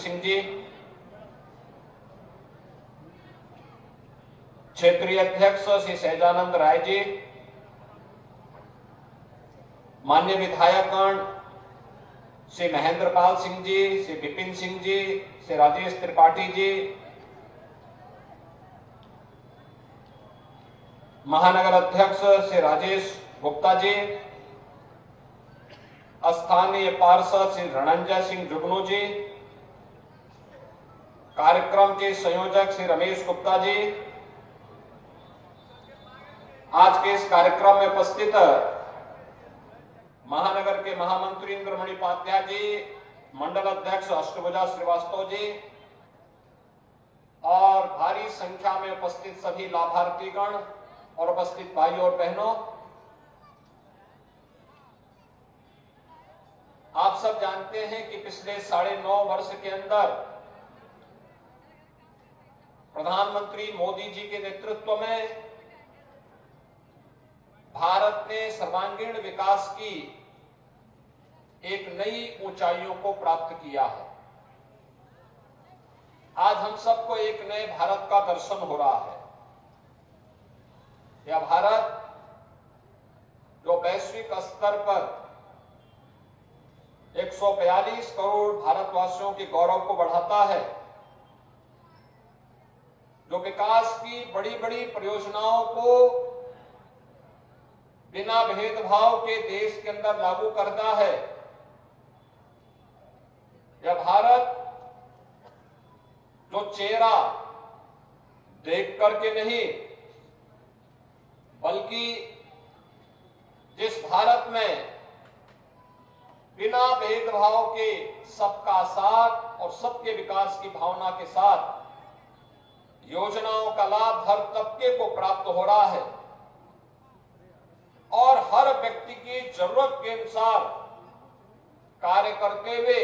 सिंह जी, क्षेत्रीय अध्यक्ष श्री सहजानंद राय जी, मान्य विधायकगण श्री महेंद्र पाल सिंह जी, श्री विपिन सिंह जी, श्री राजेश त्रिपाठी जी, महानगर अध्यक्ष श्री राजेश गुप्ता जी, स्थानीय पार्षद श्री रणंजय सिंह जुगनू जी, कार्यक्रम के संयोजक श्री रमेश गुप्ता जी, आज के इस कार्यक्रम में उपस्थित महानगर के महामंत्री इंद्रमणि उपाध्याय जी, मंडल अध्यक्ष अष्टभुजा श्रीवास्तव जी और भारी संख्या में उपस्थित सभी लाभार्थीगण और उपस्थित भाइयों और बहनों, आप सब जानते हैं कि पिछले 9.5 वर्ष के अंदर प्रधानमंत्री मोदी जी के नेतृत्व में भारत ने सर्वांगीण विकास की एक नई ऊंचाइयों को प्राप्त किया है। आज हम सबको एक नए भारत का दर्शन हो रहा है। यह भारत जो वैश्विक स्तर पर 142 करोड़ भारतवासियों के गौरव को बढ़ाता है, जो विकास की बड़ी बड़ी परियोजनाओं को बिना भेदभाव के देश के अंदर लागू करता है, यह भारत जो चेहरा देख करके नहीं बल्कि जिस भारत में बिना भेदभाव के सबका साथ और सबके विकास की भावना के साथ योजनाओं का लाभ हर तबके को प्राप्त हो रहा है और हर व्यक्ति की जरूरत के अनुसार कार्य करते हुए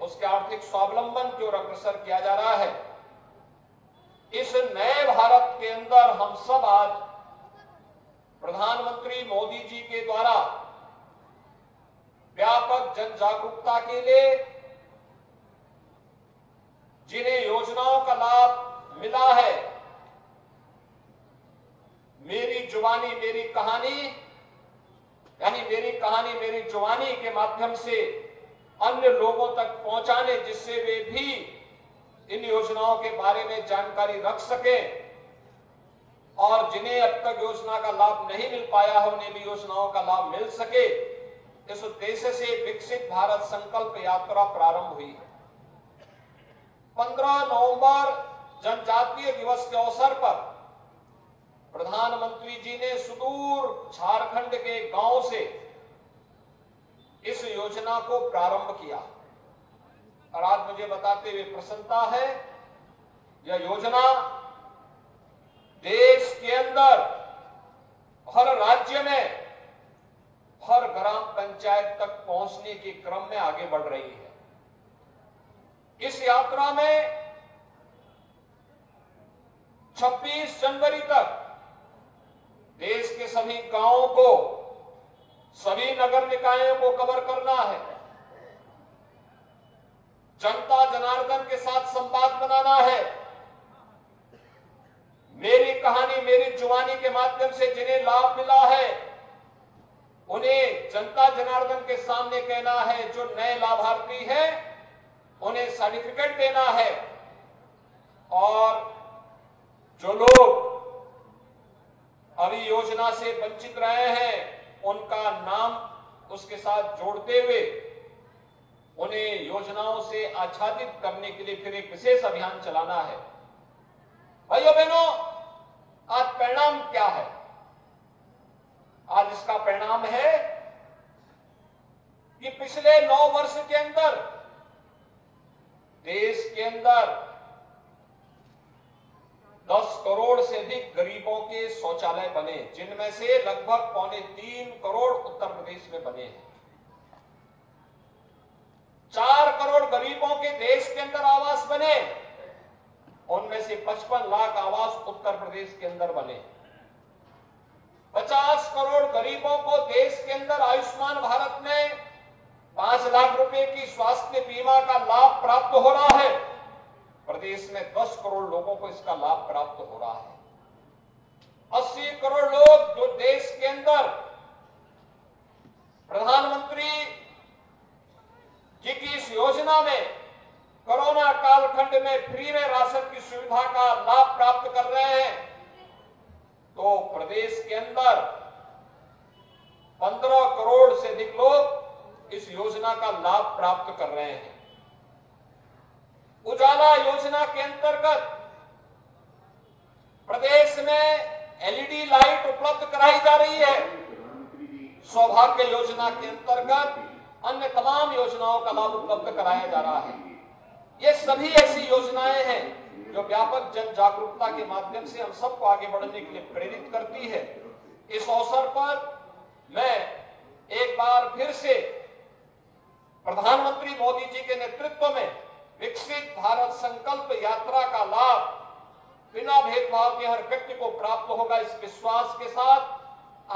उसके आर्थिक स्वावलंबन की ओर अग्रसर किया जा रहा है। इस नए भारत के अंदर हम सब आज प्रधानमंत्री मोदी जी के द्वारा व्यापक जन जागरूकता के लिए जिन्हें योजनाओं का लाभ मिला है, मेरी जुबानी मेरी कहानी यानी मेरी कहानी मेरी जुबानी के माध्यम से अन्य लोगों तक पहुंचाने, जिससे वे भी इन योजनाओं के बारे में जानकारी रख सकें और जिन्हें अब तक योजना का लाभ नहीं मिल पाया है उन्हें भी योजनाओं का लाभ मिल सके, इस उद्देश्य से विकसित भारत संकल्प यात्रा प्रारंभ हुई है। 15 नवंबर जनजातीय दिवस के अवसर पर प्रधानमंत्री जी ने सुदूर झारखंड के गांव से इस योजना को प्रारंभ किया और आज मुझे बताते हुए प्रसन्नता है, यह योजना देश के अंदर हर राज्य में हर ग्राम पंचायत तक पहुंचने के क्रम में आगे बढ़ रही है। इस यात्रा में 26 जनवरी तक देश के सभी गांवों को, सभी नगर निकायों को कवर करना है। जनता जनार्दन के साथ संवाद बनाना है। मेरी कहानी मेरी जुबानी के माध्यम से जिन्हें लाभ मिला है उन्हें जनता जनार्दन के सामने कहना है। जो नए लाभार्थी हैं उन्हें सर्टिफिकेट देना है और जो लोग अभी योजना से वंचित रहे हैं उनका नाम उसके साथ जोड़ते हुए उन्हें योजनाओं से आच्छादित करने के लिए फिर एक विशेष अभियान चलाना है। भाइयों बहनों, आज परिणाम क्या है? आज इसका परिणाम है कि पिछले 9 वर्ष के अंदर देश के अंदर 10 करोड़ से अधिक गरीबों के शौचालय बने, जिनमें से लगभग 2.25 करोड़ उत्तर प्रदेश में बने हैं। 4 करोड़ गरीबों के देश के अंदर आवास बने, उनमें से 55 लाख आवास उत्तर प्रदेश के अंदर बने। 50 करोड़ गरीबों को देश के अंदर आयुष्मान भारत में 5 लाख रुपए की स्वास्थ्य बीमा का लाभ प्राप्त हो रहा है। देश में 10 करोड़ लोगों को इसका लाभ प्राप्त हो रहा है। 80 करोड़ लोग जो देश के अंदर प्रधानमंत्री जी की इस योजना में कोरोना कालखंड में फ्री में राशन की सुविधा का लाभ प्राप्त कर रहे हैं, तो प्रदेश के अंदर 15 करोड़ से अधिक लोग इस योजना का लाभ प्राप्त कर रहे हैं। उजाला योजना के अंतर्गत प्रदेश में एलईडी लाइट उपलब्ध कराई जा रही है। सौभाग्य योजना के अंतर्गत अन्य तमाम योजनाओं का लाभ उपलब्ध कराया जा रहा है। ये सभी ऐसी योजनाएं हैं जो व्यापक जन जागरूकता के माध्यम से हम सबको आगे बढ़ने के लिए प्रेरित करती है। इस अवसर पर मैं एक बार फिर से प्रधानमंत्री मोदी जी के नेतृत्व में विकसित भारत संकल्प यात्रा का लाभ बिना भेदभाव के हर व्यक्ति को प्राप्त होगा, इस विश्वास के साथ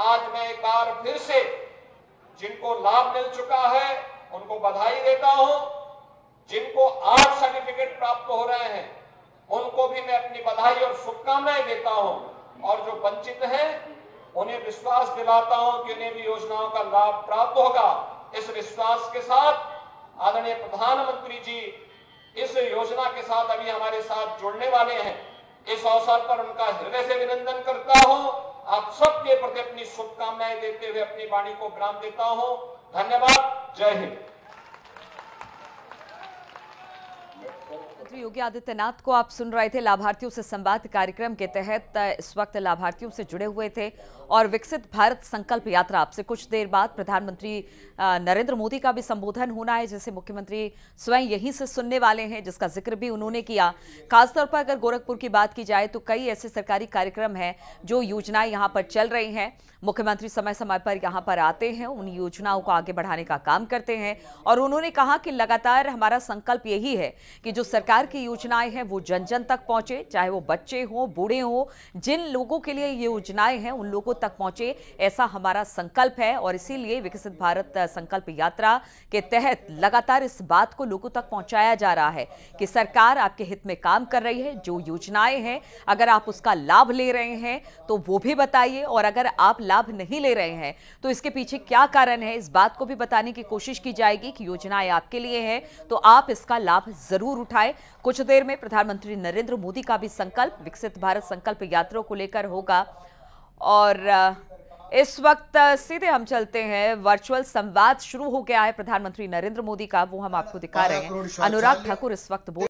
आज मैं एक बार फिर से जिनको लाभ मिल चुका है उनको बधाई देता हूं। जिनको आज सर्टिफिकेट प्राप्त हो रहे हैं उनको भी मैं अपनी बधाई और शुभकामनाएं देता हूं, और जो वंचित हैं उन्हें विश्वास दिलाता हूं कि उन्हें भी योजनाओं का लाभ प्राप्त होगा। इस विश्वास के साथ आदरणीय प्रधानमंत्री जी इस योजना के साथ अभी हमारे साथ जुड़ने वाले हैं। इस अवसर पर उनका हृदय से अभिनंदन करता हूं। आप सबके प्रति अपनी शुभकामनाएं देते हुए अपनी वाणी को विराम देता हूं। धन्यवाद। जय हिंद। मुख्यमंत्री योगी आदित्यनाथ को आप सुन रहे थे लाभार्थियों से संवाद कार्यक्रम के तहत। इस वक्त लाभार्थियों से जुड़े हुए थे और विकसित भारत संकल्प यात्रा आपसे कुछ देर बाद प्रधानमंत्री नरेंद्र मोदी का भी संबोधन होना है, जिसे मुख्यमंत्री स्वयं यहीं से सुनने वाले हैं, जिसका जिक्र भी उन्होंने किया। खासतौर पर अगर गोरखपुर की बात की जाए तो कई ऐसे सरकारी कार्यक्रम हैं जो योजनाएं यहां पर चल रही हैं। मुख्यमंत्री समय समय पर यहां पर आते हैं, उन योजनाओं को आगे बढ़ाने का काम करते हैं और उन्होंने कहा कि लगातार हमारा संकल्प यही है कि जो सरकार की योजनाएं हैं वो जन जन तक पहुंचे, चाहे वो बच्चे हों, बूढ़े हों, जिन लोगों के लिए ये योजनाएं हैं उन लोगों तक पहुंचे, ऐसा हमारा संकल्प है। और इसीलिए विकसित भारत संकल्प यात्रा के तहत लगातार इस बात को लोगों तक पहुंचाया जा रहा है कि सरकार आपके हित में काम कर रही है। जो योजनाएं हैं अगर आप उसका लाभ ले रहे हैं तो वो भी बताइए, और अगर आप लाभ नहीं ले रहे हैं तो इसके पीछे क्या कारण है, इस बात को भी बताने की कोशिश की जाएगी कि योजनाएं आपके लिए हैं तो आप इसका लाभ जरूर उठाएं। कुछ देर में प्रधानमंत्री नरेंद्र मोदी का भी संकल्प विकसित भारत संकल्प यात्रा को लेकर होगा। और इस वक्त सीधे हम चलते हैं, वर्चुअल संवाद शुरू हो गया है प्रधानमंत्री नरेंद्र मोदी का, वो हम आपको दिखा रहे हैं। अनुराग ठाकुर इस वक्त